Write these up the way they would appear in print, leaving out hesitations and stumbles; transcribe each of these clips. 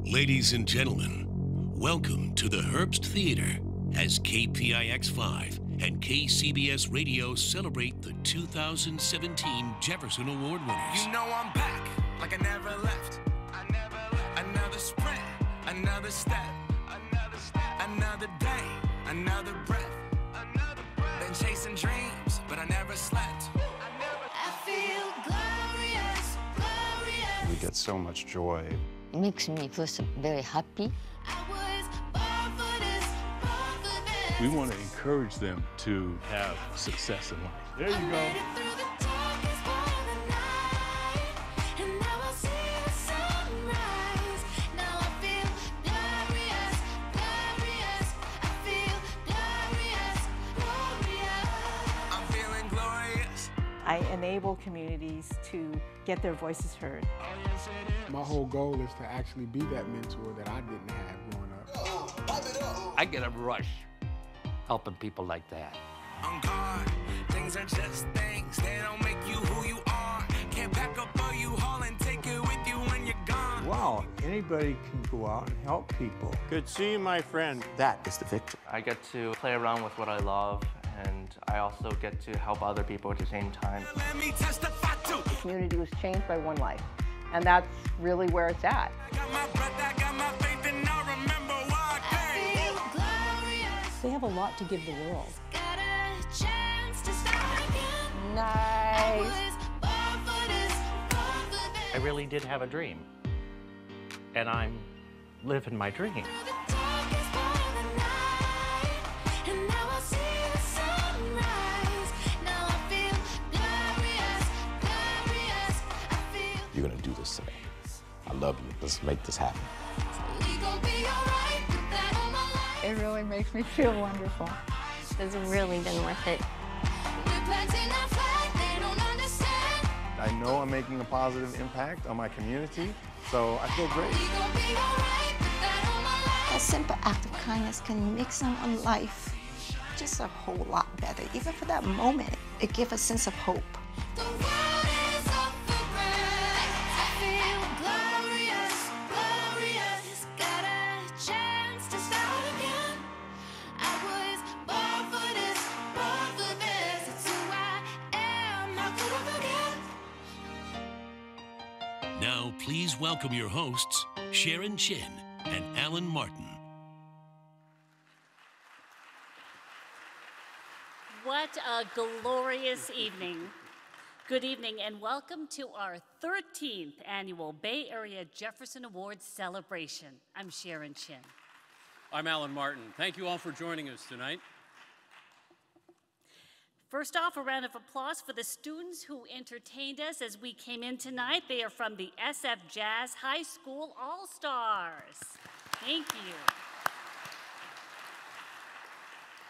Ladies and gentlemen, welcome to the Herbst Theater as KPIX5 and KCBS Radio celebrate the 2017 Jefferson Award winners. You know I'm back, like I never left. Another sprint, another step, another day, another breath. Been chasing dreams, but I never slept. I feel glorious, glorious. We get so much joy. It makes me feel very happy. I was born for this, born for this. We want to encourage them to have success in life. There you go. Through the darkest part of the night, and now I see the sunrise. Now I feel glorious, glorious. I feel glorious, glorious. I'm feeling glorious. I enable communities to get their voices heard. My whole goal is to actually be that mentor that I didn't have growing up. I get a rush helping people like that. On guard, things are just things. They don't make you who you are. Can't pack up all you haul and take it with you when you're gone. Wow, anybody can go out and help people. Good seeing my friend. That is the victory. I get to play around with what I love, and I also get to help other people at the same time. Let me testify too. The community was changed by one life, and that's really where it's at. I got my breath, I got my faith, and I remember why I came. Feel glorious. They have a lot to give the world. Got a chance to start again. Nice. Was born for this, born for this. I really did have a dream, and I'm living my dream. Through the darkest part of the night, and now I see the sunrise. Now I feel glorious, glorious. I feel You're going to do this today. I love you. Let's make this happen. we gon' be alright with that all my life. It really makes me feel wonderful. It's really been worth it. We're planting our flag, they don't understand. I know I'm making a positive impact on my community, so I feel great. We gon' be alright with that all my life. A simple act of kindness can make someone's life just a whole lot better. Even for that moment, it gives a sense of hope. The world is up for grabs. I feel glorious, glorious. Got a chance to start again. I was born for this, born for this. It's who I am. How could I forget? Now, please welcome your hosts, Sharon Chin and Alan Martin. What a glorious evening. Good evening and welcome to our 13th annual Bay Area Jefferson Award celebration. I'm Sharon Chin. I'm Alan Martin. Thank you all for joining us tonight. First off, a round of applause for the students who entertained us as we came in tonight. They are from the SF Jazz High School All-Stars. Thank you.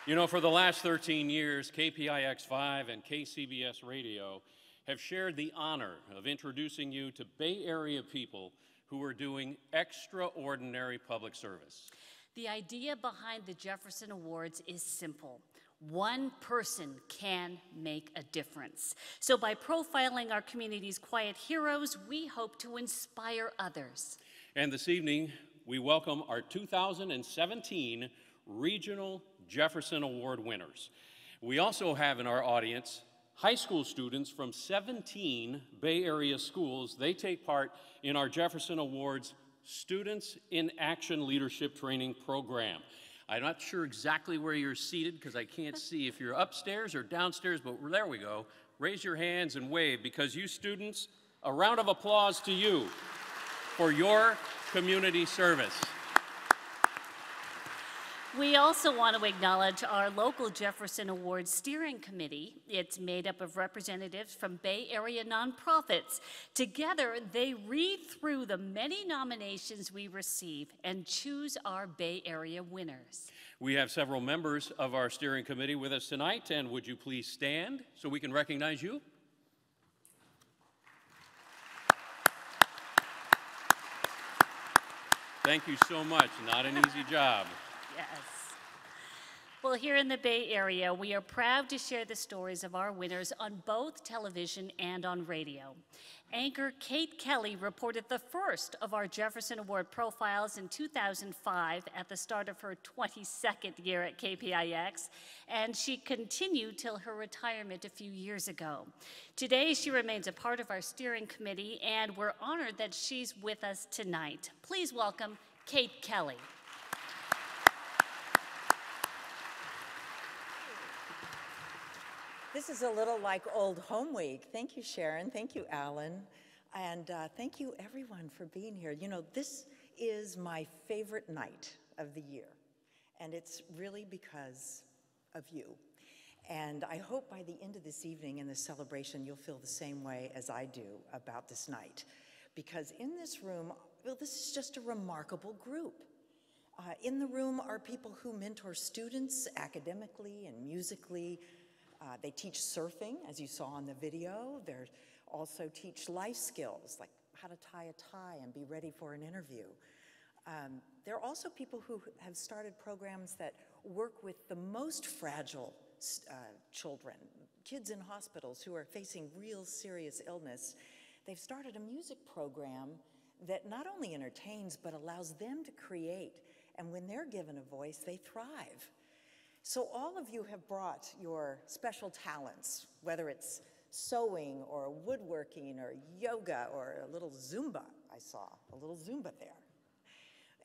You know, for the last 13 years, KPIX5 and KCBS Radio have shared the honor of introducing you to Bay Area people who are doing extraordinary public service. The idea behind the Jefferson Awards is simple. One person can make a difference. So by profiling our community's quiet heroes, we hope to inspire others. And this evening, we welcome our 2017 Regional Jefferson Award winners. We also have in our audience high school students from 17 Bay Area schools. They take part in our Jefferson Awards Students in Action Leadership Training Program. I'm not sure exactly where you're seated because I can't see if you're upstairs or downstairs, but there we go. Raise your hands and wave because you students, a round of applause to you for your community service. We also want to acknowledge our local Jefferson Awards Steering Committee. It's made up of representatives from Bay Area nonprofits. Together, they read through the many nominations we receive and choose our Bay Area winners. We have several members of our steering committee with us tonight, and would you please stand so we can recognize you? Thank you so much. Not an easy job. Yes. Well, here in the Bay Area, we are proud to share the stories of our winners on both television and on radio. Anchor Kate Kelly reported the first of our Jefferson Award profiles in 2005 at the start of her 22nd year at KPIX, and she continued till her retirement a few years ago. Today, she remains a part of our steering committee, and we're honored that she's with us tonight. Please welcome Kate Kelly. This is a little like Old Home Week. Thank you, Sharon. Thank you, Alan. And thank you, everyone, for being here. You know, this is my favorite night of the year. And it's really because of you. And I hope by the end of this evening in this celebration, you'll feel the same way as I do about this night. Because in this room, well, this is just a remarkable group. In the room are people who mentor students academically and musically. They teach surfing, as you saw in the video. They also teach life skills, like how to tie a tie and be ready for an interview. There are also people who have started programs that work with the most fragile children, kids in hospitals who are facing real serious illness. They've started a music program that not only entertains, but allows them to create. And when they're given a voice, they thrive. So all of you have brought your special talents, whether it's sewing or woodworking or yoga or a little Zumba. I saw a little Zumba there.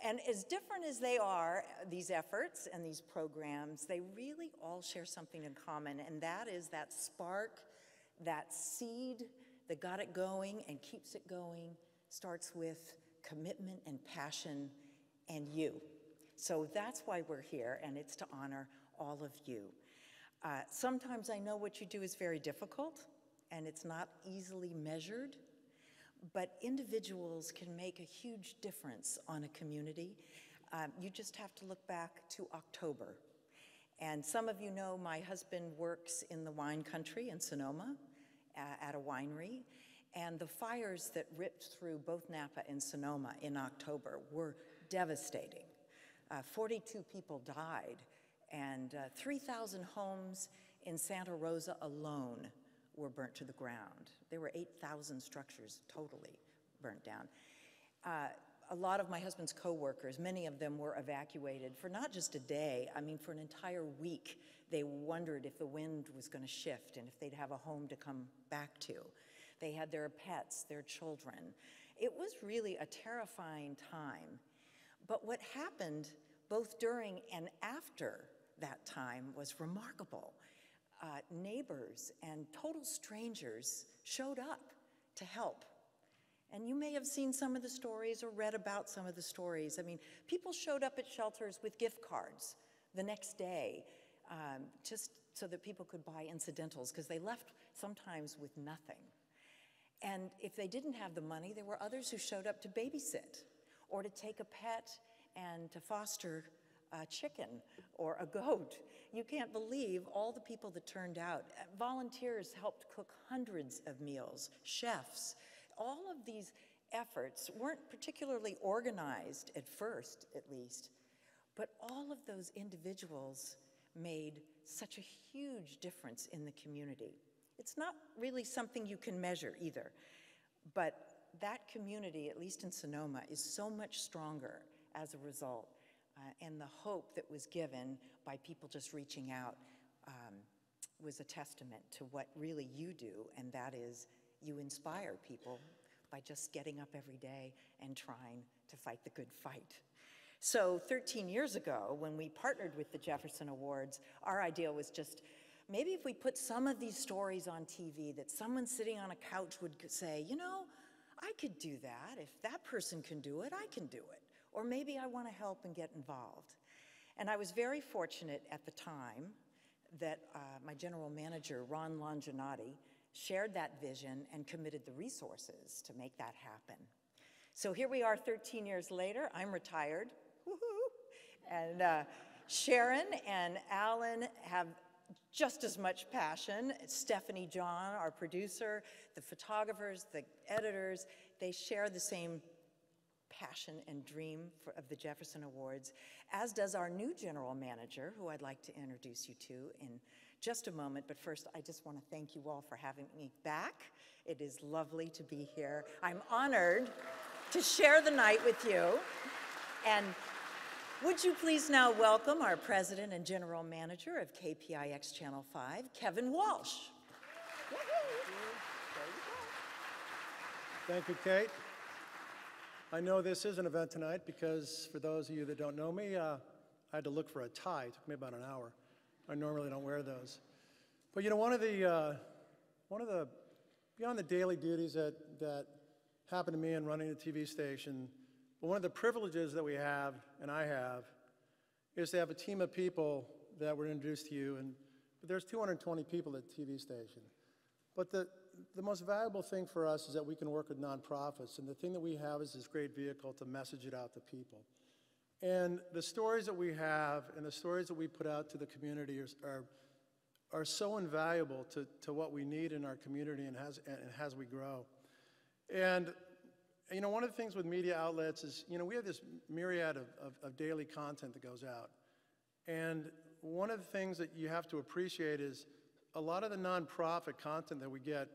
And as different as they are, these efforts and these programs, they really all share something in common, and that is that spark, that seed that got it going and keeps it going, starts with commitment and passion and you. So that's why we're here, and it's to honor all of you. Sometimes I know what you do is very difficult and it's not easily measured, but individuals can make a huge difference on a community. You just have to look back to October. And some of you know my husband works in the wine country in Sonoma at a winery, and the fires that ripped through both Napa and Sonoma in October were devastating. 42 people died. And 3,000 homes in Santa Rosa alone were burnt to the ground. There were 8,000 structures totally burnt down. A lot of my husband's coworkers, many of them were evacuated for not just a day, I mean for an entire week. They wondered if the wind was going to shift and if they'd have a home to come back to. They had their pets, their children. It was really a terrifying time. But what happened both during and after that time was remarkable. Neighbors and total strangers showed up to help. And you may have seen some of the stories or read about some of the stories. I mean, people showed up at shelters with gift cards the next day, just so that people could buy incidentals, because they left sometimes with nothing. And if they didn't have the money, there were others who showed up to babysit or to take a pet and to foster a chicken or a goat. You can't believe all the people that turned out. Volunteers helped cook hundreds of meals, chefs. All of these efforts weren't particularly organized at first, at least, but all of those individuals made such a huge difference in the community. It's not really something you can measure either, but that community, at least in Sonoma, is so much stronger as a result. And the hope that was given by people just reaching out was a testament to what really you do, and that is you inspire people by just getting up every day and trying to fight the good fight. So 13 years ago, when we partnered with the Jefferson Awards, our idea was just, maybe if we put some of these stories on TV, that someone sitting on a couch would say, you know, I could do that. If that person can do it, I can do it. Or maybe I want to help and get involved. And I was very fortunate at the time that my general manager, Ron Longinati, shared that vision and committed the resources to make that happen. So here we are 13 years later. I'm retired. Woohoo! And Sharon and Alan have just as much passion. Stephanie John, our producer, the photographers, the editors, they share the same passion and dream of the Jefferson Awards, as does our new general manager, who I'd like to introduce you to in just a moment. But first, I just want to thank you all for having me back. It is lovely to be here. I'm honored to share the night with you. And would you please now welcome our president and general manager of KPIX Channel 5, Kevin Walsh. Thank you, Kate. I know this is an event tonight because for those of you that don't know me, I had to look for a tie. It took me about an hour. I normally don't wear those. But you know, one of the beyond the daily duties that happen to me in running a TV station, but one of the privileges that we have, and I have, is to have a team of people that were introduced to you. But there's 220 people at the TV station. But the most valuable thing for us is that we can work with nonprofits, and the thing that we have is this great vehicle to message it out to people. And the stories that we have and the stories that we put out to the community are so invaluable to what we need in our community and as we grow. And you know, one of the things with media outlets is, you know, we have this myriad of daily content that goes out. And one of the things that you have to appreciate is a lot of the nonprofit content that we get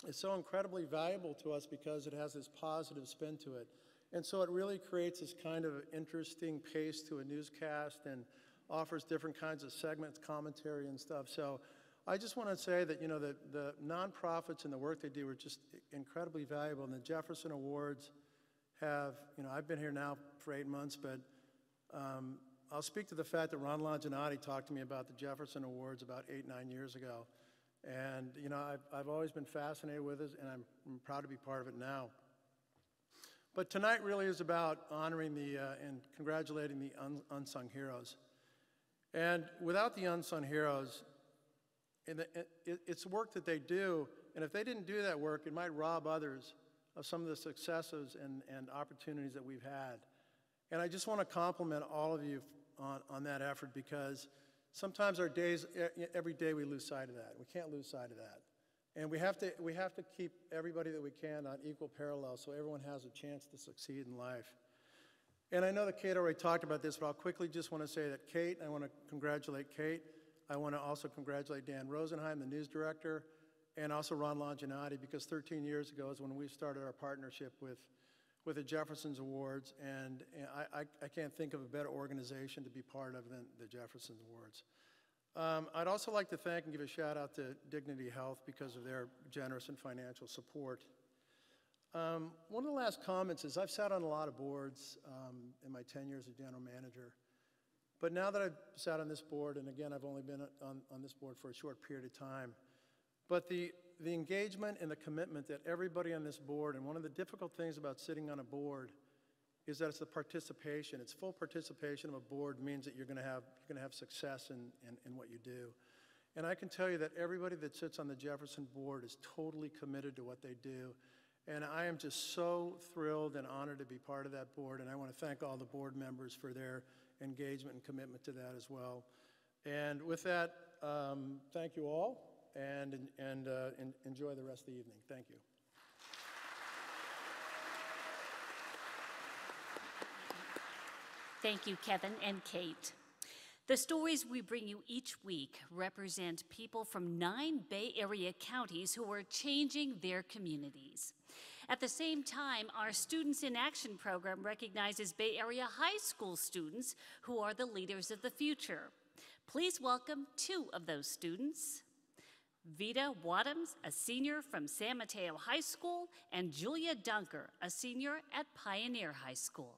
is so incredibly valuable to us because it has this positive spin to it. And so it really creates this kind of interesting pace to a newscast and offers different kinds of segments, commentary and stuff. So I just want to say that, you know, the nonprofits and the work they do are just incredibly valuable. And the Jefferson Awards have, you know, I've been here now for 8 months, but I'll speak to the fact that Ron Longinati talked to me about the Jefferson Awards about 8, 9 years ago. And, you know, I've always been fascinated with it, and I'm proud to be part of it now. But tonight really is about honoring and congratulating the unsung heroes. And without the unsung heroes, it's work that they do, and if they didn't do that work, it might rob others of some of the successes and opportunities that we've had. And I just want to compliment all of you on that effort, because sometimes our days, every day we lose sight of that. We can't lose sight of that. And we have to keep everybody that we can on equal parallel so everyone has a chance to succeed in life. And I know that Kate already talked about this, but I'll quickly just want to say that Kate, I want to congratulate Kate. I want to also congratulate Dan Rosenheim, the news director, and also Ron Longinati, because 13 years ago is when we started our partnership with the Jefferson's Awards, and I can't think of a better organization to be part of than the Jefferson's Awards. I'd also like to thank and give a shout out to Dignity Health because of their generous and financial support. One of the last comments is I've sat on a lot of boards in my 10 years as general manager, but now that I've sat on this board, and again, I've only been on this board for a short period of time, but the engagement and the commitment that everybody on this board, and one of the difficult things about sitting on a board is that it's the participation. It's full participation of a board means that you're going to have success in what you do. And I can tell you that everybody that sits on the Jefferson board is totally committed to what they do. And I am just so thrilled and honored to be part of that board. And I want to thank all the board members for their engagement and commitment to that as well. And with that, thank you all, and enjoy the rest of the evening. Thank you. Thank you, Kevin and Kate. The stories we bring you each week represent people from 9 Bay Area counties who are changing their communities. At the same time, our Students in Action program recognizes Bay Area high school students who are the leaders of the future. Please welcome 2 of those students. Vida Wadhams, a senior from San Mateo High School, and Julia Dunker, a senior at Pioneer High School.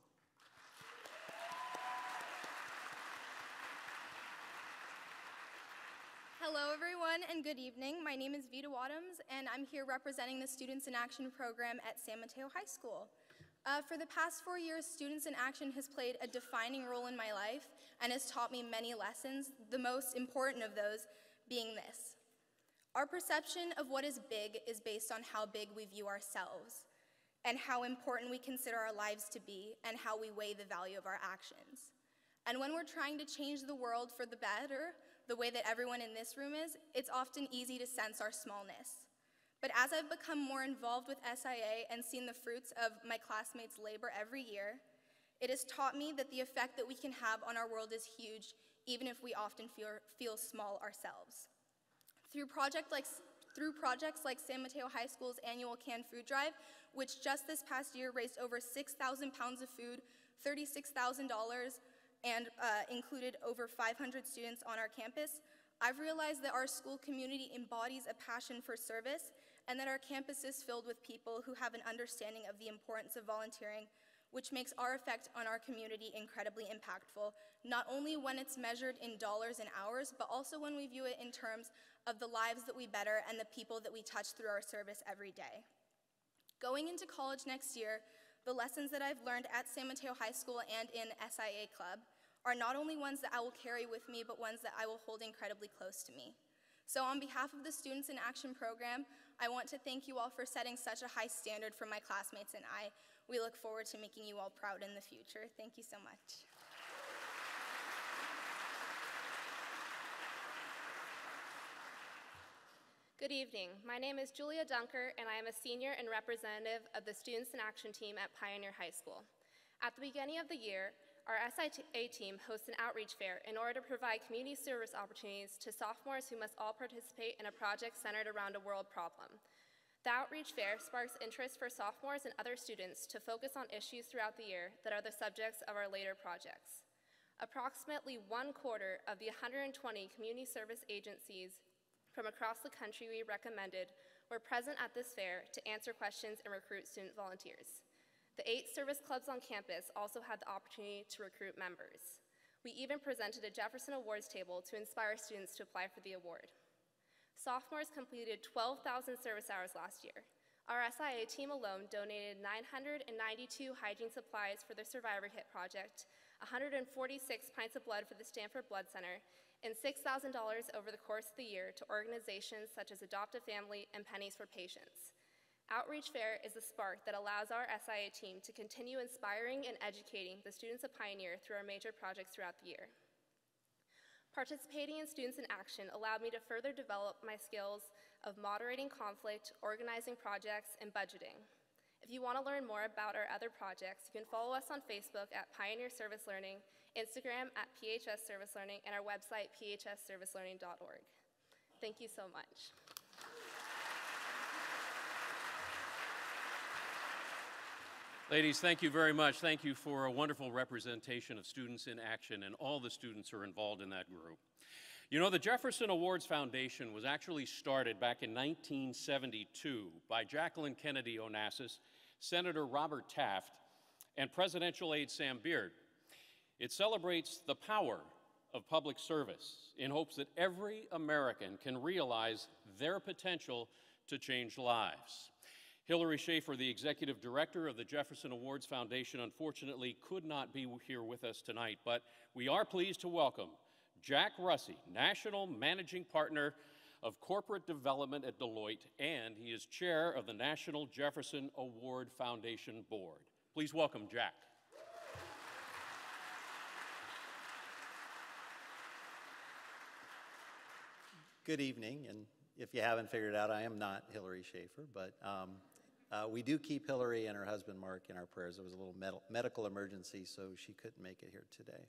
Hello everyone and good evening. My name is Vida Wadhams and I'm here representing the Students in Action program at San Mateo High School. For the past 4 years, Students in Action has played a defining role in my life and has taught me many lessons, the most important of those being this. Our perception of what is big is based on how big we view ourselves and how important we consider our lives to be and how we weigh the value of our actions. And when we're trying to change the world for the better, the way that everyone in this room is, it's often easy to sense our smallness. But as I've become more involved with SIA and seen the fruits of my classmates' labor every year, it has taught me that the effect that we can have on our world is huge, even if we often feel small ourselves. Through projects like San Mateo High School's annual canned food drive, which just this past year raised over 6,000 pounds of food, $36,000, and included over 500 students on our campus, I've realized that our school community embodies a passion for service and that our campus is filled with people who have an understanding of the importance of volunteering, which makes our effect on our community incredibly impactful, not only when it's measured in dollars and hours, but also when we view it in terms of the lives that we better and the people that we touch through our service every day. Going into college next year, the lessons that I've learned at San Mateo High School and in SIA Club are not only ones that I will carry with me, but ones that I will hold incredibly close to me. So on behalf of the Students in Action program, I want to thank you all for setting such a high standard for my classmates and I. We look forward to making you all proud in the future. Thank you so much. Good evening. My name is Julia Dunker, and I am a senior and representative of the Students in Action team at Pioneer High School. At the beginning of the year, our SIA team hosts an outreach fair in order to provide community service opportunities to sophomores who must all participate in a project centered around a world problem. The outreach fair sparks interest for sophomores and other students to focus on issues throughout the year that are the subjects of our later projects. Approximately 1/4 of the 120 community service agencies from across the country we recommended were present at this fair to answer questions and recruit student volunteers. The 8 service clubs on campus also had the opportunity to recruit members. We even presented a Jefferson Awards table to inspire students to apply for the award. Sophomores completed 12,000 service hours last year. Our SIA team alone donated 992 hygiene supplies for the Survivor Kit project, 146 pints of blood for the Stanford Blood Center, and $6,000 over the course of the year to organizations such as Adopt a Family and Pennies for Patients. Outreach Fair is the spark that allows our SIA team to continue inspiring and educating the students of Pioneer through our major projects throughout the year. Participating in Students in Action allowed me to further develop my skills of moderating conflict, organizing projects, and budgeting. If you want to learn more about our other projects, you can follow us on Facebook at Pioneer Service Learning, Instagram at PHS Service Learning, and our website, phsservicelearning.org. Thank you so much. Ladies, thank you very much. Thank you for a wonderful representation of Students in Action, and all the students who are involved in that group. You know, the Jefferson Awards Foundation was actually started back in 1972 by Jacqueline Kennedy Onassis, Senator Robert Taft, and presidential aide Sam Beard. It celebrates the power of public service in hopes that every American can realize their potential to change lives. Hillary Schaefer, the executive director of the Jefferson Awards Foundation, unfortunately could not be here with us tonight, but we are pleased to welcome Jack Russey, National Managing Partner of Corporate Development at Deloitte, and he is chair of the National Jefferson Award Foundation Board. Please welcome Jack. Good evening, and if you haven't figured it out, I am not Hillary Schaefer, but we do keep Hillary and her husband Mark in our prayers. There was a little medical emergency, so she couldn't make it here today.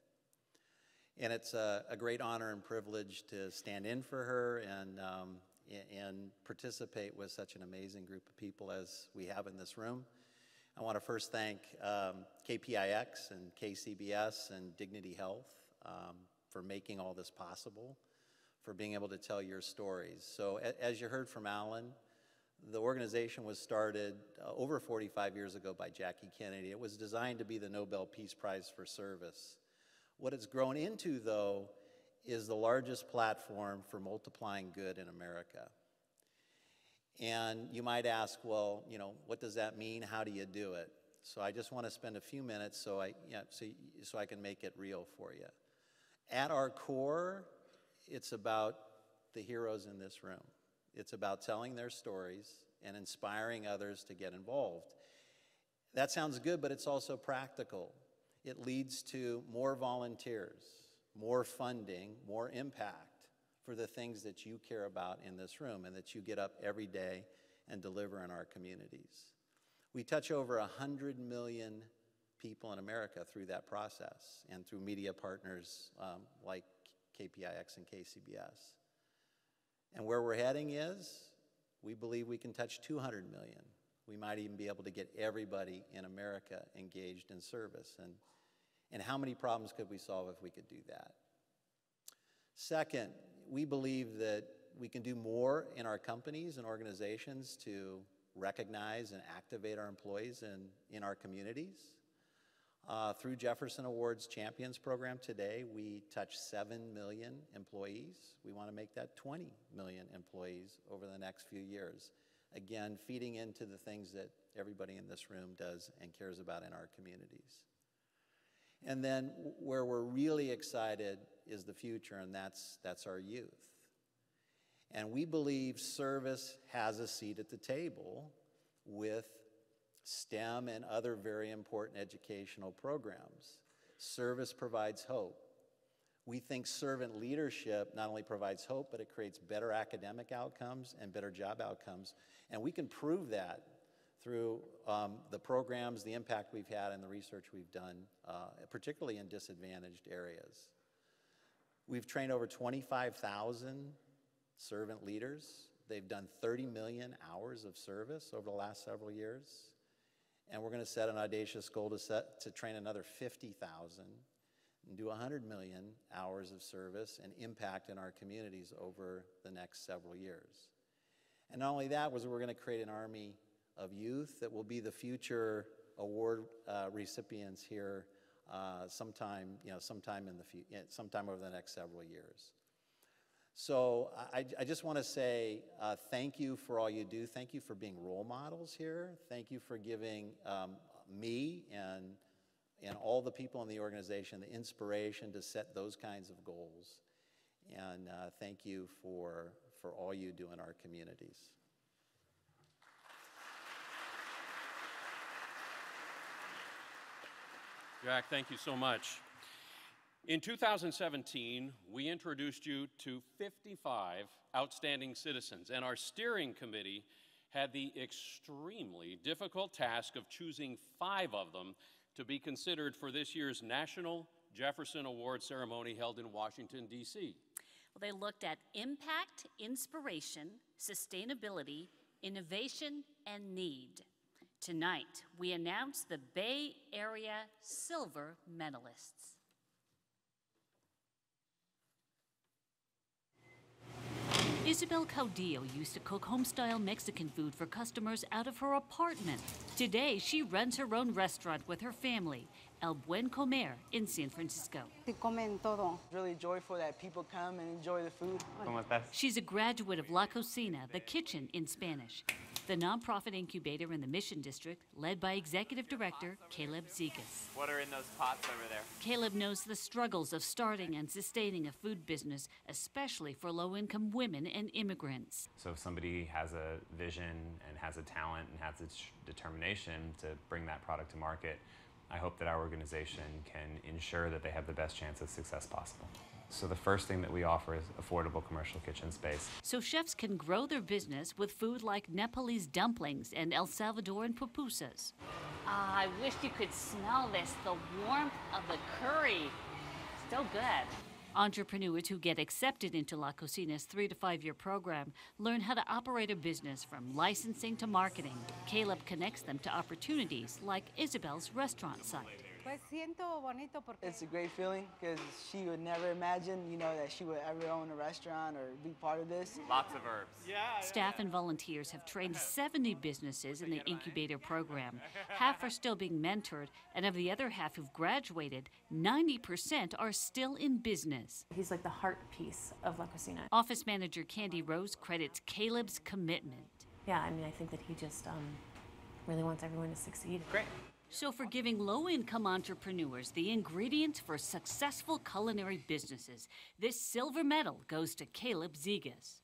And it's a great honor and privilege to stand in for her and participate with such an amazing group of people as we have in this room. I want to first thank KPIX and KCBS and Dignity Health for making all this possible, for being able to tell your stories. So as you heard from Alan, the organization was started over 45 years ago by Jackie Kennedy. It was designed to be the Nobel Peace Prize for service. What it's grown into, though, is the largest platform for multiplying good in America. And you might ask, well, you know, what does that mean? How do you do it? So I just want to spend a few minutes so I can make it real for you. At our core, it's about the heroes in this room. It's about telling their stories and inspiring others to get involved. That sounds good, but it's also practical. It leads to more volunteers, more funding, more impact for the things that you care about in this room and that you get up every day and deliver in our communities. We touch over 100 million people in America through that process and through media partners like KPIX and KCBS. And where we're heading is, we believe we can touch 200 million. We might even be able to get everybody in America engaged in service. And how many problems could we solve if we could do that? Second, we believe that we can do more in our companies and organizations to recognize and activate our employees in our communities. Through Jefferson Awards Champions Program today, we touch 7 million employees. We want to make that 20 million employees over the next few years. Again, feeding into the things that everybody in this room does and cares about in our communities. And then where we're really excited is the future, and that's our youth. And we believe service has a seat at the table with STEM and other very important educational programs. Service provides hope. We think servant leadership not only provides hope, but it creates better academic outcomes and better job outcomes. And we can prove that through the programs, the impact we've had, and the research we've done, particularly in disadvantaged areas. We've trained over 25,000 servant leaders. They've done 30 million hours of service over the last several years. And we're going to set an audacious goal to train another 50,000 and do 100 million hours of service and impact in our communities over the next several years. And not only that, we're going to create an army of youth that will be the future award recipients here sometime over the next several years. So I just want to say thank you for all you do. Thank you for being role models here. Thank you for giving me and all the people in the organization the inspiration to set those kinds of goals. And thank you for all you do in our communities. Jack, thank you so much. In 2017, we introduced you to 55 outstanding citizens, and our steering committee had the extremely difficult task of choosing 5 of them to be considered for this year's National Jefferson Award ceremony held in Washington, D.C. Well, they looked at impact, inspiration, sustainability, innovation, and need. Tonight, we announce the Bay Area Silver Medalists. Isabel Caudillo used to cook home-style Mexican food for customers out of her apartment. Today, she runs her own restaurant with her family, El Buen Comer in San Francisco. Really joyful that people come and enjoy the food. She's a graduate of La Cocina, the kitchen in Spanish, the nonprofit incubator in the Mission District, led by Executive Director Caleb Zegas. What are in those pots over there? Caleb knows the struggles of starting and sustaining a food business, especially for low-income women and immigrants. So if somebody has a vision and has a talent and has a determination to bring that product to market, I hope that our organization can ensure that they have the best chance of success possible. So the first thing that we offer is affordable commercial kitchen space. So chefs can grow their business with food like Nepalese dumplings and El Salvadoran pupusas. I wish you could smell this, the warmth of the curry. So good. Entrepreneurs who get accepted into La Cocina's 3 to 5 year program learn how to operate a business from licensing to marketing. Caleb connects them to opportunities like Isabel's restaurant site. It's a great feeling because she would never imagine, that she would ever own a restaurant or be part of this. Lots of herbs. Staff and volunteers have trained 70 businesses in the incubator program. Half are still being mentored, and of the other half who've graduated, 90% are still in business. He's like the heart piece of La Cocina. Office manager Candy Rose credits Caleb's commitment. Yeah, I think that he just really wants everyone to succeed. Great. So for giving low-income entrepreneurs the ingredients for successful culinary businesses, this silver medal goes to Caleb Zegas.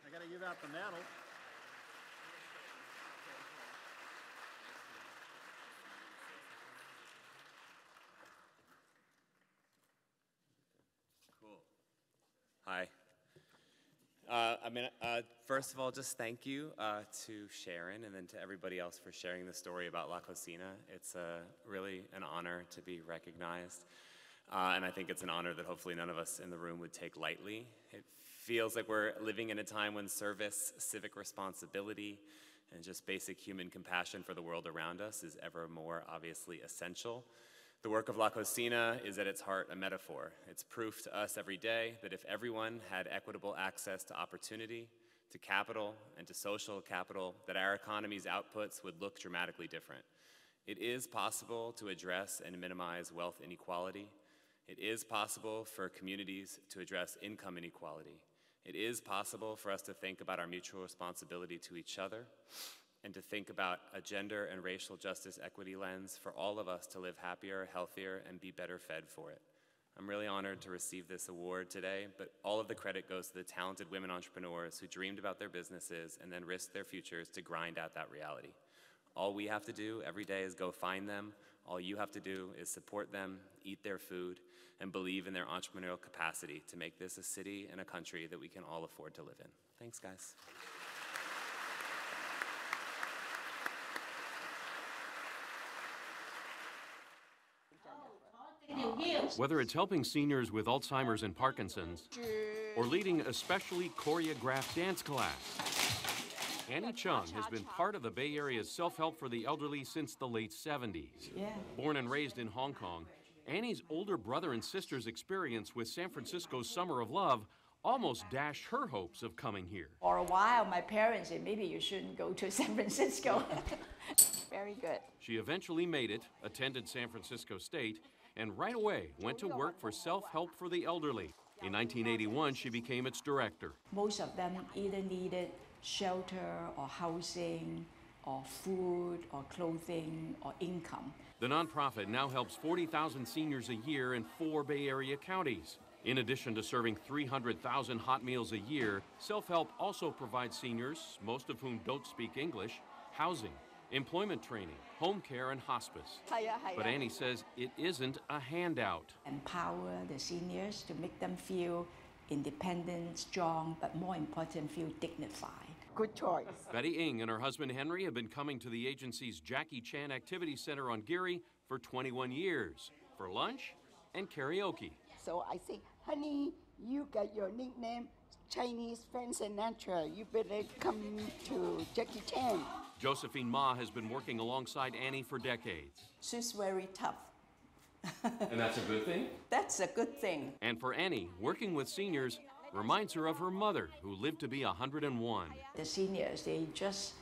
I got to give out the medal. Hi. First of all, just thank you to Sharon and then to everybody else for sharing the story about La Cocina. It's really an honor to be recognized. And I think it's an honor that hopefully none of us in the room would take lightly. It feels like we're living in a time when service, civic responsibility, and just basic human compassion for the world around us is ever more obviously essential. The work of La Cocina is at its heart a metaphor. It's proof to us every day that if everyone had equitable access to opportunity, to capital, and to social capital, that our economy's outputs would look dramatically different. It is possible to address and minimize wealth inequality. It is possible for communities to address income inequality. It is possible for us to think about our mutual responsibility to each other and to think about a gender and racial justice equity lens for all of us to live happier, healthier, and be better fed for it. I'm really honored to receive this award today, but all of the credit goes to the talented women entrepreneurs who dreamed about their businesses and then risked their futures to grind out that reality. All we have to do every day is go find them. All you have to do is support them, eat their food, and believe in their entrepreneurial capacity to make this a city and a country that we can all afford to live in. Thanks, guys. Whether it's helping seniors with Alzheimer's and Parkinson's, or leading a specially choreographed dance class, Annie Chung has been part of the Bay Area's self-help for the elderly since the late 70s. Born and raised in Hong Kong, Annie's older brother and sister's experience with San Francisco's Summer of Love almost dashed her hopes of coming here. For a while, my parents said, maybe you shouldn't go to San Francisco. Very good. She eventually made it, attended San Francisco State, and right away went to work for self-help for the elderly. In 1981, she became its director. Most of them either needed shelter or housing or food or clothing or income. The nonprofit now helps 40,000 seniors a year in 4 Bay Area counties. In addition to serving 300,000 hot meals a year, self-help also provides seniors, most of whom don't speak English, housing, employment training, home care, and hospice. But Annie says it isn't a handout. Empower the seniors to make them feel independent, strong, but more important, feel dignified. Good choice. Betty Ng and her husband Henry have been coming to the agency's Jackie Chan Activity Center on Geary for 21 years for lunch and karaoke. So I say, honey, you got your nickname, Chinese Frank Sinatra. You better come to Jackie Chan. Josephine Ma has been working alongside Annie for decades. She's very tough. And that's a good thing? That's a good thing. And for Annie, working with seniors reminds her of her mother, who lived to be 101. The seniors, they just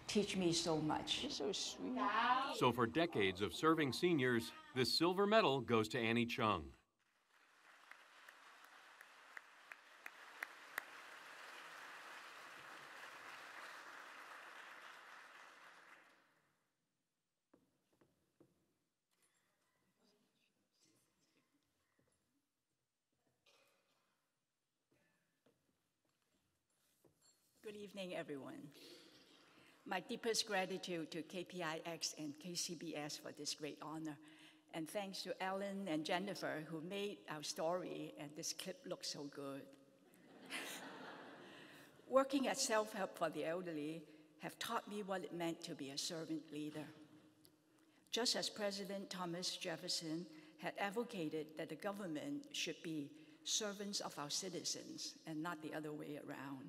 teach me so much. You're so sweet. So for decades of serving seniors, this silver medal goes to Annie Chung. Good evening, everyone. My deepest gratitude to KPIX and KCBS for this great honor. And thanks to Ellen and Jennifer who made our story and this clip look so good. Working at self-help for the elderly have taught me what it meant to be a servant leader. Just as President Thomas Jefferson had advocated that the government should be servants of our citizens and not the other way around.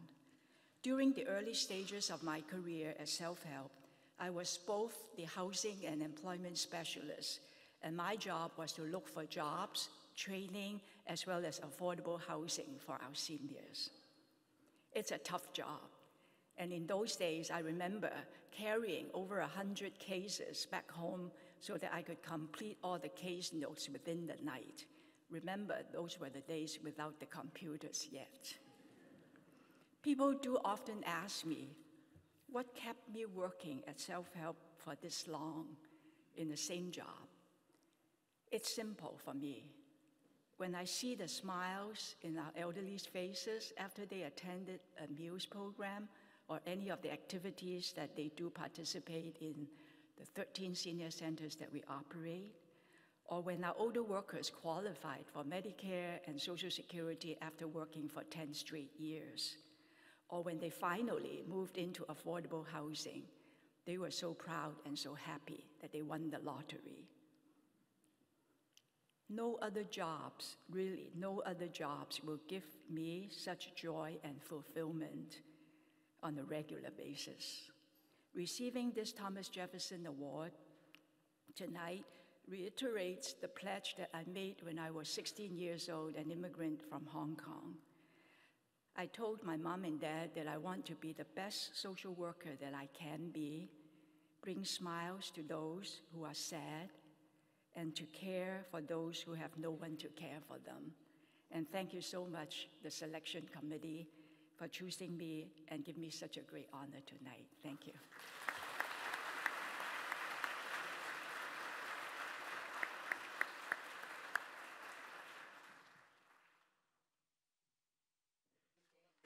During the early stages of my career as self-help, I was both the housing and employment specialist, and my job was to look for jobs, training, as well as affordable housing for our seniors. It's a tough job, and in those days, I remember carrying over 100 cases back home so that I could complete all the case notes within the night. Remember, those were the days without the computers yet. People do often ask me, what kept me working at self-help for this long in the same job? It's simple for me. When I see the smiles in our elderly's faces after they attended a meals program or any of the activities that they do participate in the 13 senior centers that we operate, or when our older workers qualified for Medicare and Social Security after working for 10 straight years, or when they finally moved into affordable housing, they were so proud and so happy that they won the lottery. No other jobs, really, no other jobs will give me such joy and fulfillment on a regular basis. Receiving this Thomas Jefferson Award tonight reiterates the pledge that I made when I was 16 years old, an immigrant from Hong Kong. I told my mom and dad that I want to be the best social worker that I can be, bring smiles to those who are sad, and to care for those who have no one to care for them. And thank you so much, the selection committee, for choosing me and giving me such a great honor tonight. Thank you.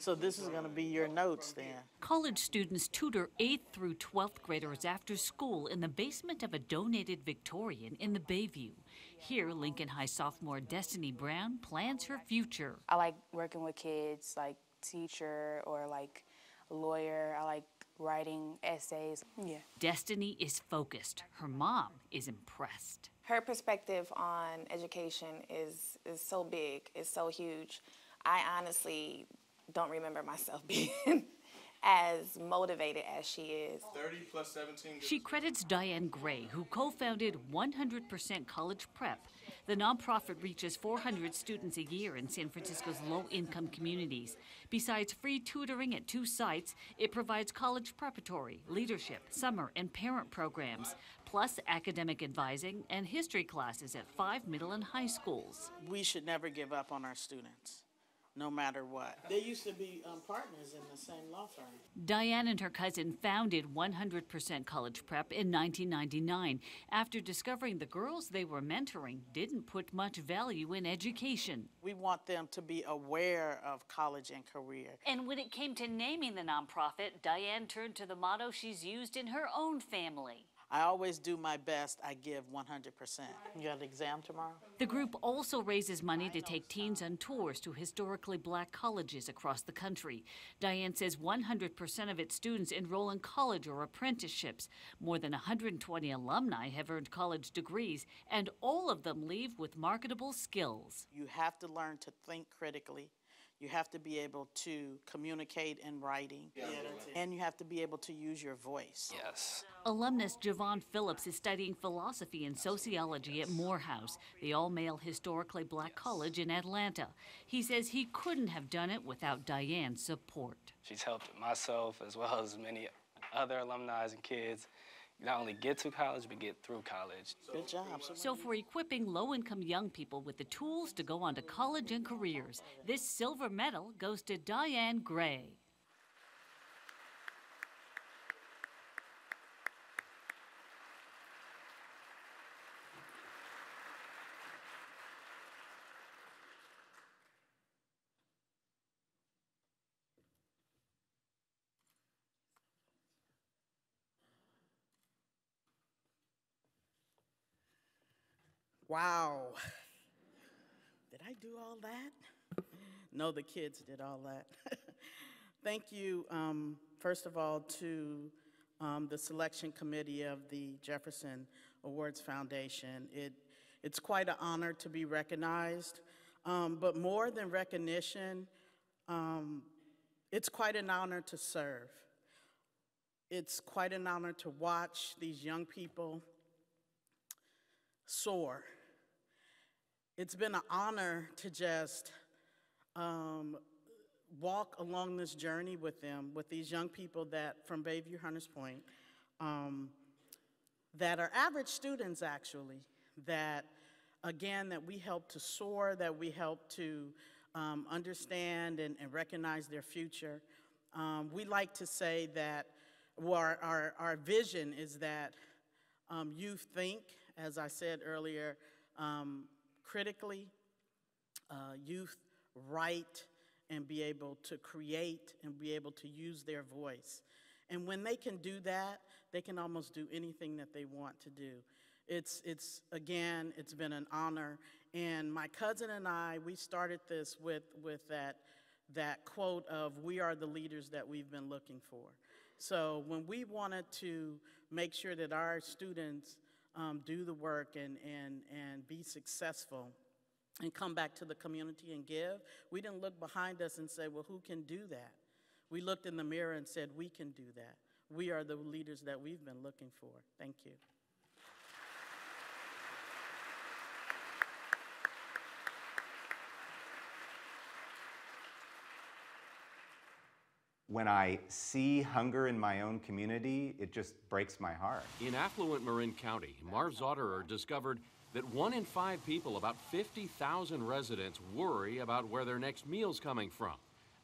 So this is going to be your notes then. College students tutor 8th through 12th graders after school in the basement of a donated Victorian in the Bayview. Here, Lincoln High sophomore Destiny Brown plans her future. I like working with kids, like teacher or like a lawyer. I like writing essays. Yeah. Destiny is focused. Her mom is impressed. Her perspective on education is so big, it's so huge. I honestly don't remember myself being as motivated as she is. 30 plus 17. She credits Diane Gray, who co-founded 100% College Prep. The nonprofit reaches 400 students a year in San Francisco's low-income communities. Besides free tutoring at 2 sites, it provides college preparatory, leadership, summer, and parent programs, plus academic advising and history classes at 5 middle and high schools. We should never give up on our students, no matter what. They used to be partners in the same law firm. Diane and her cousin founded 100% College Prep in 1999 after discovering the girls they were mentoring didn't put much value in education. We want them to be aware of college and career. And when it came to naming the nonprofit, Diane turned to the motto she's used in her own family. I always do my best. I give 100%. You got an exam tomorrow? The group also raises money to take teens on tours to historically black colleges across the country. Diane says 100% of its students enroll in college or apprenticeships. More than 120 alumni have earned college degrees, and all of them leave with marketable skills. You have to learn to think critically. You have to be able to communicate in writing, and you have to be able to use your voice. Yes. Alumnus Javon Phillips is studying philosophy and sociology at Morehouse, the all-male historically black college in Atlanta. He says he couldn't have done it without Diane's support. She's helped myself as well as many other alumni and kids not only get to college, but get through college. Good job. So for equipping low-income young people with the tools to go on to college and careers, this silver medal goes to Diane Gray. Wow. Did I do all that? No, the kids did all that. Thank you, first of all, to the selection committee of the Jefferson Awards Foundation. It's quite an honor to be recognized, but more than recognition, it's quite an honor to serve. It's quite an honor to watch these young people soar. It's been an honor to just walk along this journey with them, with these young people that from Bayview Hunters Point, that are average students actually, that again, that we help to soar, that we help to understand and recognize their future. We like to say that, well, our vision is that youth think, as I said earlier, critically, youth write and be able to create and be able to use their voice. And when they can do that, they can almost do anything that they want to do. Again, it's been an honor. And my cousin and I, we started this with that quote of, "We are the leaders that we've been looking for." So when we wanted to make sure that our students do the work and be successful and come back to the community and give, we didn't look behind us and say, well, who can do that? We looked in the mirror and said, we can do that. We are the leaders that we've been looking for. Thank you. When I see hunger in my own community, it just breaks my heart. In affluent Marin County, Marv Zotterer discovered that 1 in 5 people, about 50,000 residents, worry about where their next meal's coming from.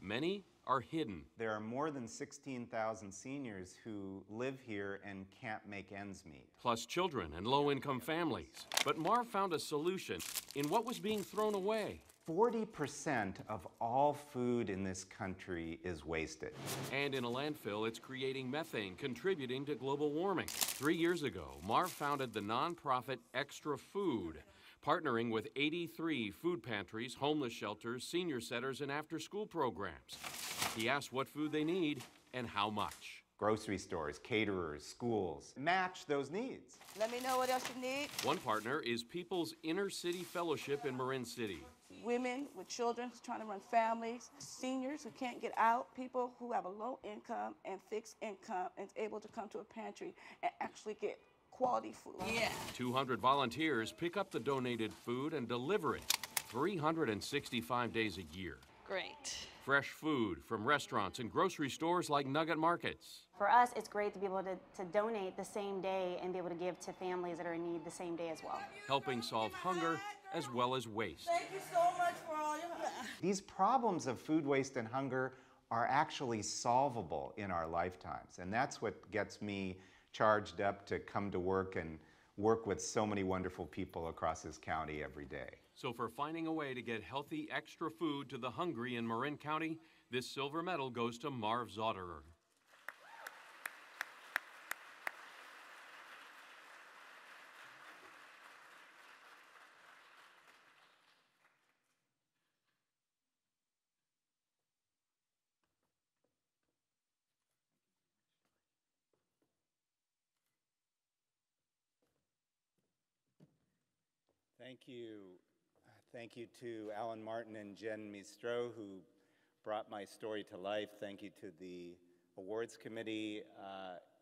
Many are hidden. There are more than 16,000 seniors who live here and can't make ends meet. Plus children and low-income families. But Marv found a solution in what was being thrown away. 40% of all food in this country is wasted. And in a landfill, it's creating methane, contributing to global warming. 3 years ago, Marv founded the nonprofit Extra Food, partnering with 83 food pantries, homeless shelters, senior centers, and after-school programs. He asked what food they need and how much. Grocery stores, caterers, schools, match those needs. Let me know what else you need. One partner is People's Inner City Fellowship in Marin City. Women with children trying to run families, seniors who can't get out, people who have a low income and fixed income and able to come to a pantry and actually get quality food. Yeah. 200 volunteers pick up the donated food and deliver it 365 days a year. Great. Fresh food from restaurants and grocery stores like Nugget Markets. For us, it's great to be able to donate the same day and be able to give to families that are in need the same day as well. Helping solve hunger as well as waste. Thank you so much for all your help. These problems of food waste and hunger are actually solvable in our lifetimes, and that's what gets me charged up to come to work and work with so many wonderful people across this county every day. So for finding a way to get healthy extra food to the hungry in Marin County, this silver medal goes to Marv Zotterer. Thank you. Thank you to Alan Martin and Jen Mistro, who brought my story to life. Thank you to the awards committee.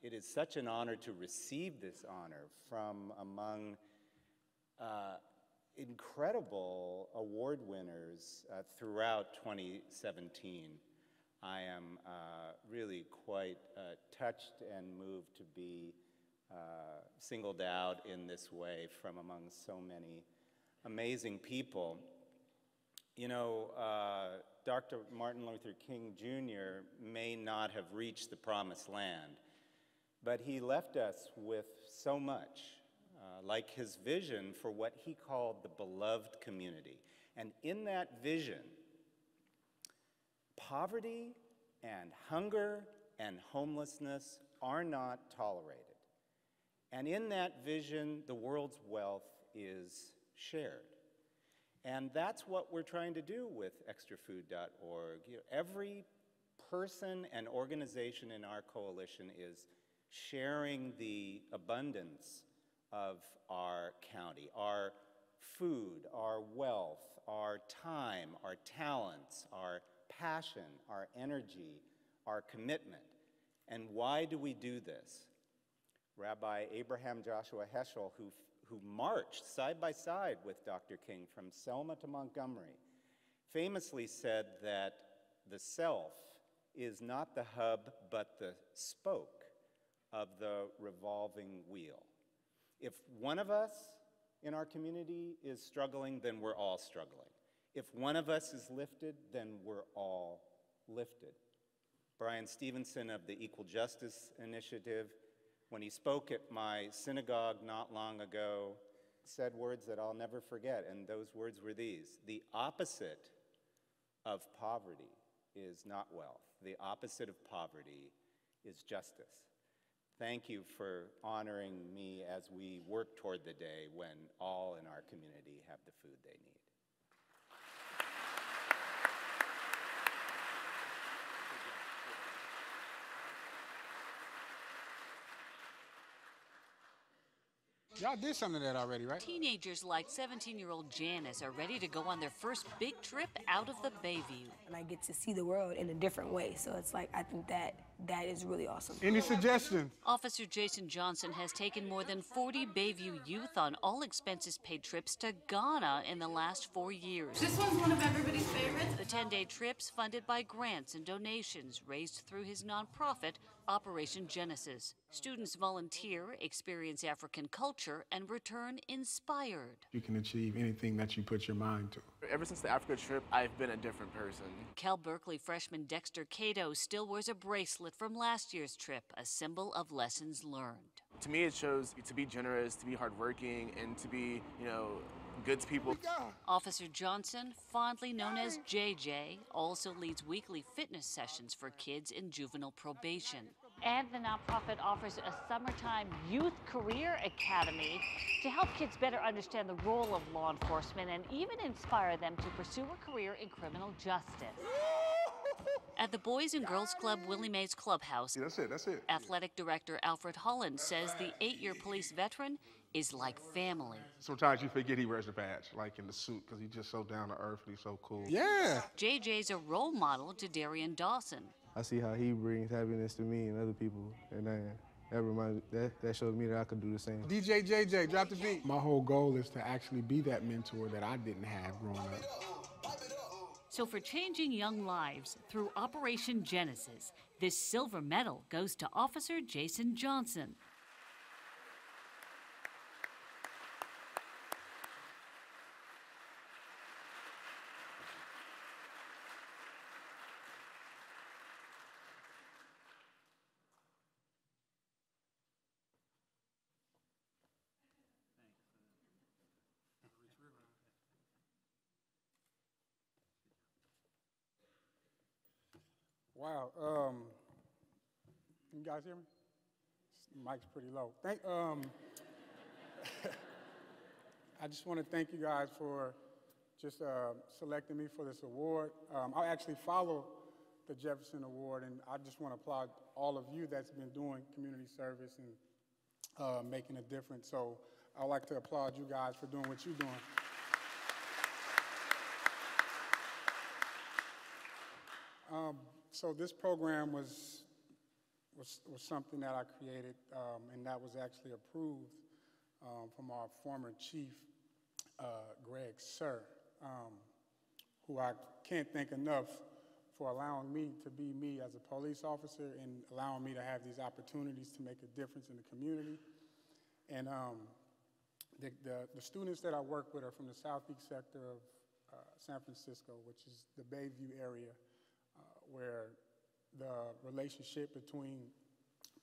It is such an honor to receive this honor from among incredible award winners throughout 2017. I am really quite touched and moved to be singled out in this way from among so many amazing people. You know, Dr. Martin Luther King Jr. may not have reached the promised land, but he left us with so much, like his vision for what he called the beloved community. And in that vision, poverty and hunger and homelessness are not tolerated. And in that vision, the world's wealth is shared. And that's what we're trying to do with extrafood.org. You know, every person and organization in our coalition is sharing the abundance of our county, our food, our wealth, our time, our talents, our passion, our energy, our commitment. And why do we do this? Rabbi Abraham Joshua Heschel, who marched side by side with Dr. King from Selma to Montgomery, famously said that the self is not the hub, but the spoke of the revolving wheel. If one of us in our community is struggling, then we're all struggling. If one of us is lifted, then we're all lifted. Brian Stevenson of the Equal Justice Initiative, when he spoke at my synagogue not long ago, said words that I'll never forget, and those words were these: the opposite of poverty is not wealth. The opposite of poverty is justice. Thank you for honoring me as we work toward the day when all in our community have the food they need. Y'all did some of that already, right? Teenagers like 17-year-old Janice are ready to go on their first big trip out of the Bayview. And I get to see the world in a different way. So it's like, I think that is really awesome. Any suggestions? Officer Jason Johnson has taken more than 40 Bayview youth on all expenses paid trips to Ghana in the last 4 years. This one's one of everybody's favorites. The 10-day trips funded by grants and donations raised through his nonprofit, Operation Genesis. Students volunteer, experience African culture, and return inspired. You can achieve anything that you put your mind to. Ever since the Africa trip, I've been a different person. Cal Berkeley freshman Dexter Cato still wears a bracelet from last year's trip, a symbol of lessons learned. To me, it shows to be generous, to be hardworking, and to be, good to people. Officer Johnson, fondly known as JJ, also leads weekly fitness sessions for kids in juvenile probation. And the nonprofit offers a summertime youth career academy to help kids better understand the role of law enforcement and even inspire them to pursue a career in criminal justice. At the Boys and Girls Club Willie Mays Clubhouse, that's it. Athletic Director Alfred Holland says the 8-year police veteran is like family. Sometimes you forget he wears a badge, like in the suit, because he's just so down to earth and he's so cool. Yeah. JJ's a role model to Darian Dawson. I see how he brings happiness to me and other people, and that showed me that I could do the same. DJ JJ, drop the beat. My whole goal is to actually be that mentor that I didn't have growing up. So for changing young lives through Operation Genesis, this silver medal goes to Officer Jason Johnson. Wow, can you guys hear me? Mic's pretty low. I just want to thank you guys for just selecting me for this award. I actually follow the Jefferson Award, and I just want to applaud all of you that's been doing community service and making a difference. So I'd like to applaud you guys for doing what you're doing. So this program was something that I created, and that was actually approved from our former chief, Greg Sir, who I can't thank enough for allowing me to be me as a police officer and allowing me to have these opportunities to make a difference in the community. And the students that I work with are from the southeast sector of San Francisco, which is the Bayview area, where the relationship between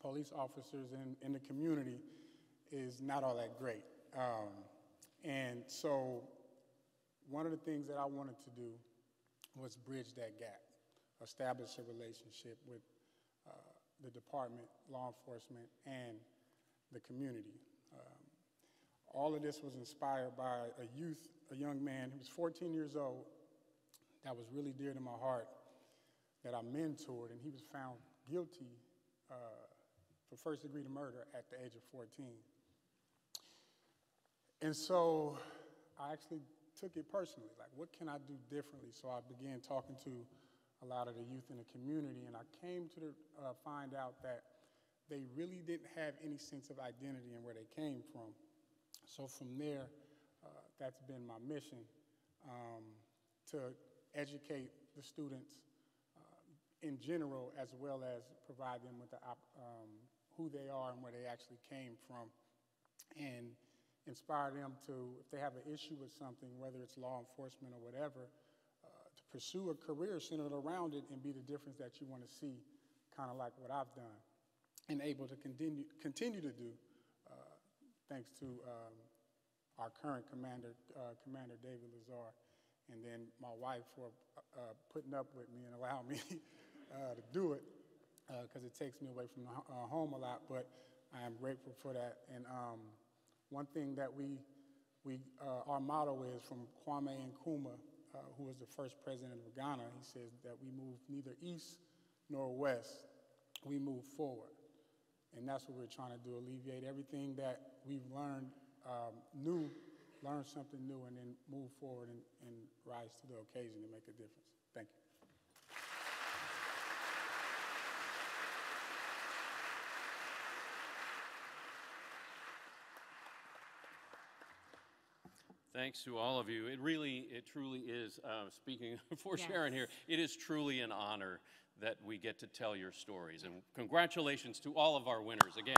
police officers and the community is not all that great. And so one of the things that I wanted to do was bridge that gap, establish a relationship with the department, law enforcement, and the community. All of this was inspired by a young man who was 14 years old that was really dear to my heart, that I mentored, and he was found guilty for first-degree murder at the age of 14. And so I actually took it personally, like, what can I do differently? So I began talking to a lot of the youth in the community, and I came to find out that they really didn't have any sense of identity and where they came from. So from there, that's been my mission, to educate the students in general, as well as provide them with who they are and where they actually came from, and inspire them to, if they have an issue with something, whether it's law enforcement or whatever, to pursue a career centered around it and be the difference that you want to see, kind of like what I've done, and able to continue to do, thanks to our current commander, Commander David Lazar, and then my wife for putting up with me and allowing me to do it. because it takes me away from home a lot, but I am grateful for that. And one thing that our motto is from Kwame Nkrumah, who was the first president of Ghana. He says that we move neither east nor west, we move forward. And that's what we're trying to do, alleviate everything that we've learned learn something new, and then move forward and rise to the occasion to make a difference. Thank you. Thanks to all of you. It truly is, speaking for Yes. Sharon here, it is truly an honor that we get to tell your stories. And congratulations to all of our winners again.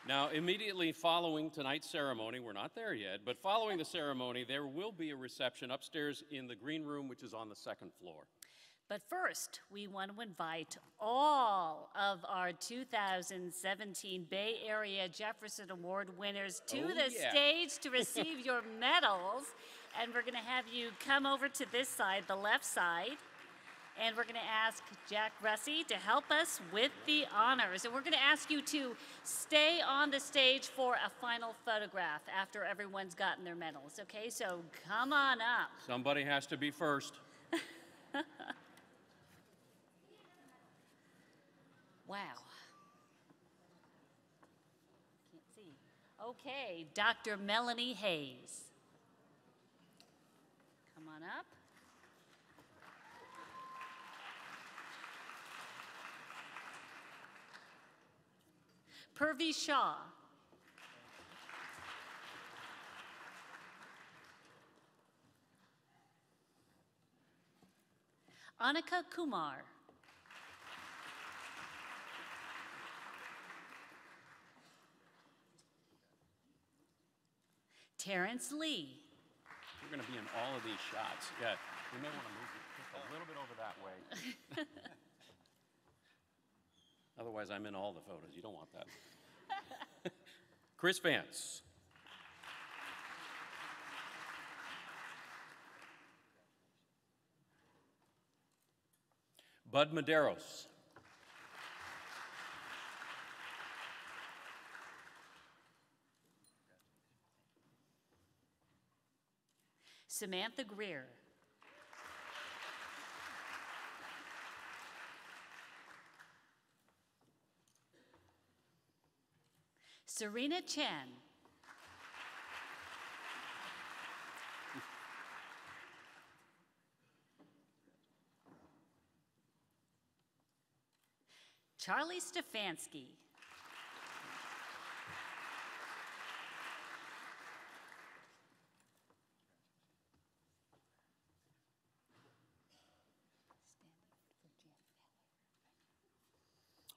Now, immediately following tonight's ceremony, we're not there yet, but following the ceremony, there will be a reception upstairs in the green room, which is on the second floor. But first, we want to invite all of our 2017 Bay Area Jefferson Award winners to the stage to receive your medals. And we're going to have you come over to this side, the left side. And we're going to ask Jack Russey to help us with the honors. And we're going to ask you to stay on the stage for a final photograph after everyone's gotten their medals. Okay, so come on up. Somebody has to be first. Wow. Can't see. Okay, Dr. Melanie Hayes. Come on up. Purvi Shah. Annika Kumar. Terrence Lee. You're going to be in all of these shots. Yeah, you may want to move just a little bit over that way. Otherwise, I'm in all the photos. You don't want that. Chris Vance. Bud Medeiros. Samantha Greer. Serena Chen. Charlie Stefanski.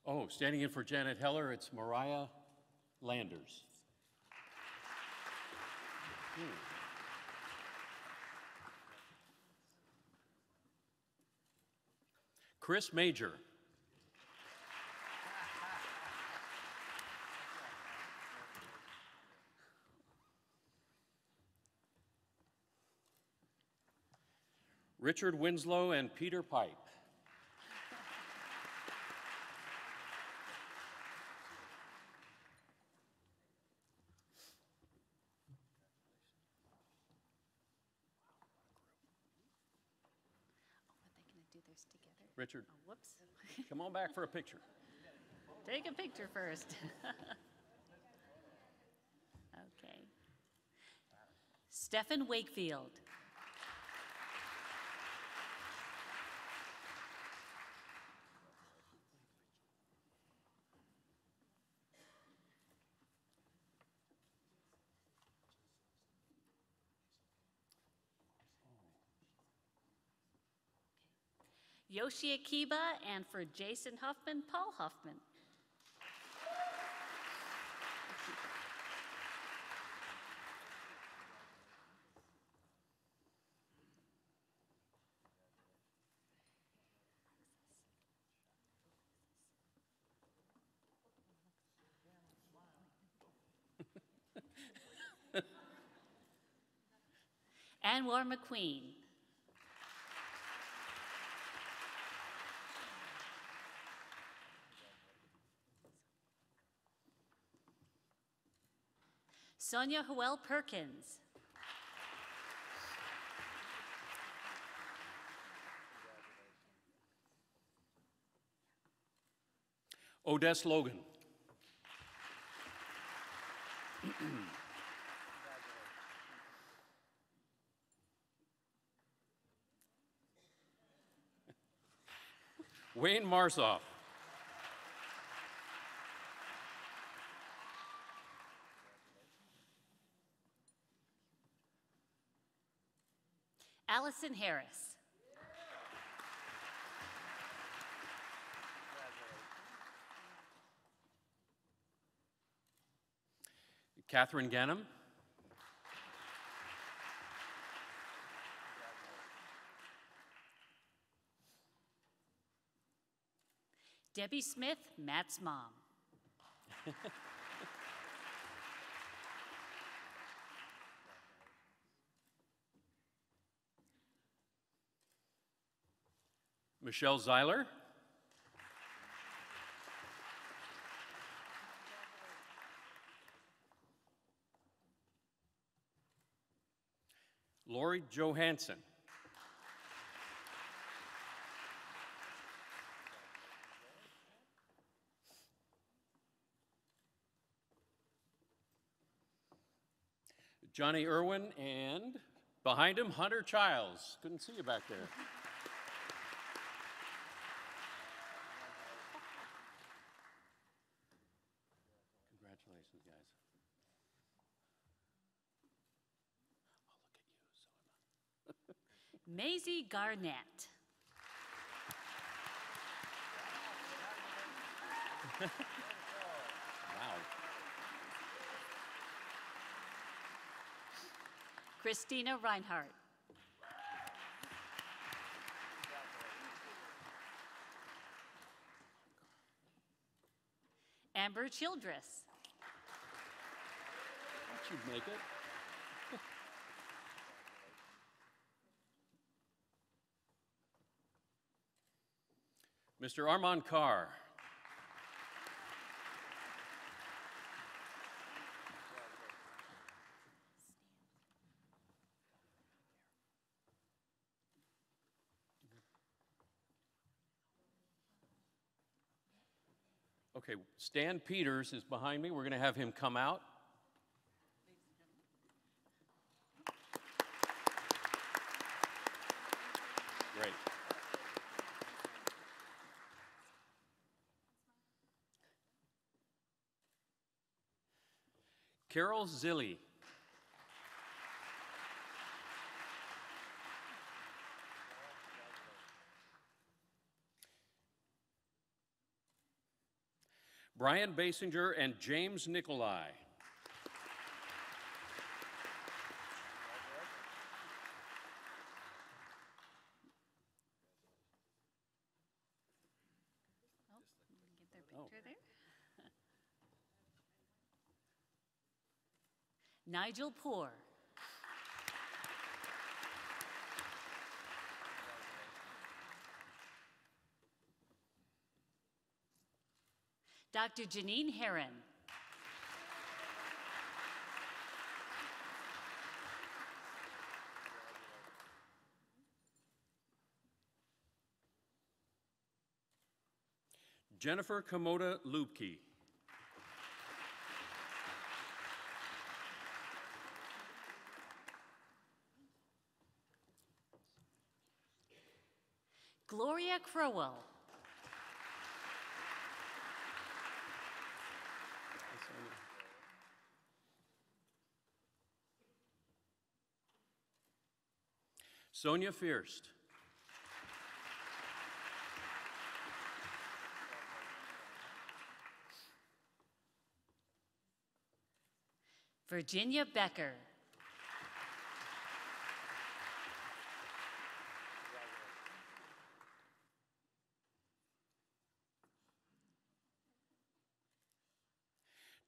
Oh, standing in for Janet Heller, it's Mariah Landers. Chris Major. Richard Winslow and Peter Pipe. Richard, oh, whoops. Come on back for a picture. Take a picture first. Okay. Stephen Wakefield. Yoshi Akiba, and for Jason Huffman, Paul Huffman. Anwar McQueen. Sonia Hoel Perkins. Odessa Logan. Wayne Marsoff. Allison Harris. Catherine Gannam. Debbie Smith, Matt's mom. Michelle Zeiler. Lori Johansson. Johnny Irwin, and behind him, Hunter Childs. Couldn't see you back there. Congratulations, guys. Maisie Garnett. Wow. Christina Reinhardt. Amber Childress. That should make it. Mr. Armand Carr. Okay, Stan Peters is behind me. We're going to have him come out. Great. Carol Zilli. Brian Basinger and James Nicolai. Get their picture there. Nigel Poor. Dr. Janine Herron. Jennifer Komoda Lubke. Gloria Crowell. Sonia Fierst. Virginia Becker.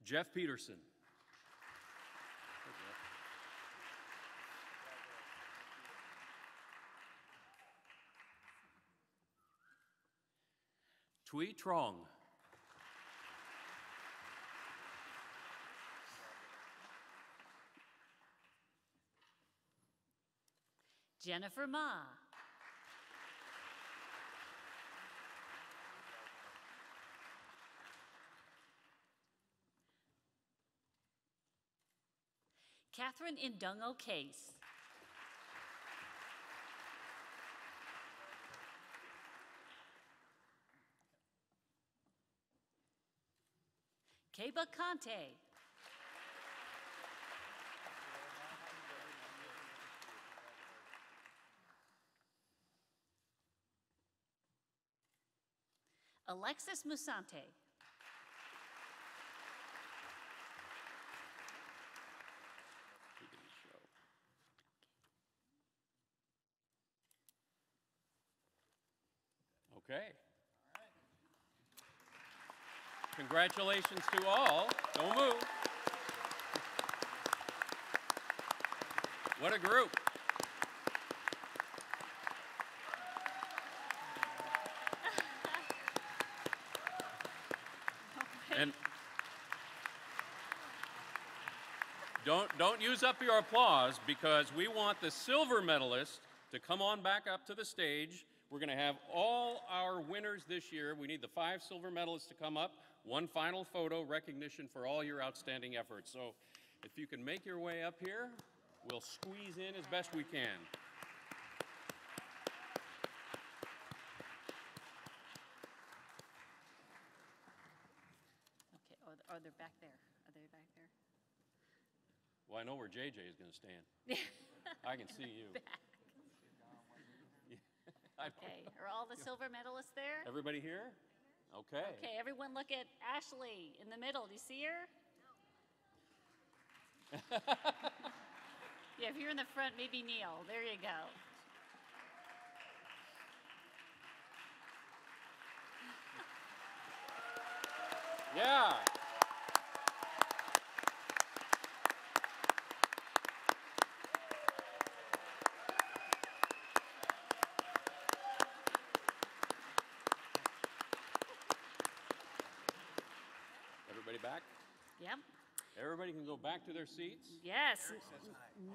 Jeff Peterson. Tui Trong. Jennifer Ma. Catherine Indungo Case. Keba Conte. Alexis Musante. Okay. Congratulations to all. Don't move. What a group. And don't use up your applause, because we want the silver medalist to come on back up to the stage. We're going to have all our winners this year. We need the 5 silver medalists to come up. One final photo recognition for all your outstanding efforts. So if you can make your way up here, we'll squeeze in as best we can. Okay, oh, they're back there. Are they back there? Well, I know where JJ is going to stand. I can see you. Okay, are all the silver medalists there? Everybody here? Okay. Okay, everyone look at Ashley in the middle. Do you see her? Yeah, if you're in the front, maybe kneel. There you go. Yeah. Everybody back? Yep. Everybody can go back to their seats? Yes.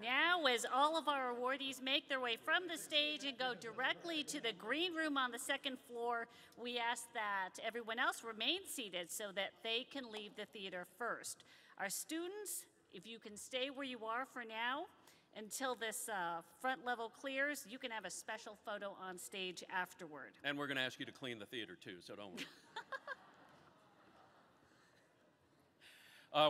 Now, as all of our awardees make their way from the stage and go directly to the green room on the second floor, we ask that everyone else remain seated so that they can leave the theater first. Our students, if you can stay where you are for now until this front level clears, you can have a special photo on stage afterward. And we're going to ask you to clean the theater too, so don't worry.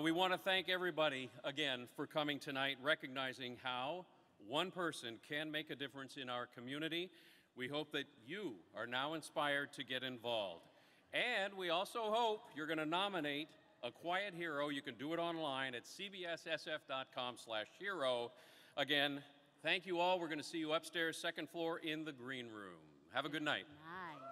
We want to thank everybody again for coming tonight, recognizing how one person can make a difference in our community. We hope that you are now inspired to get involved. And we also hope you're going to nominate a quiet hero. You can do it online at cbssf.com/hero. Again, thank you all. We're going to see you upstairs, second floor in the green room. Have a good night. Nice.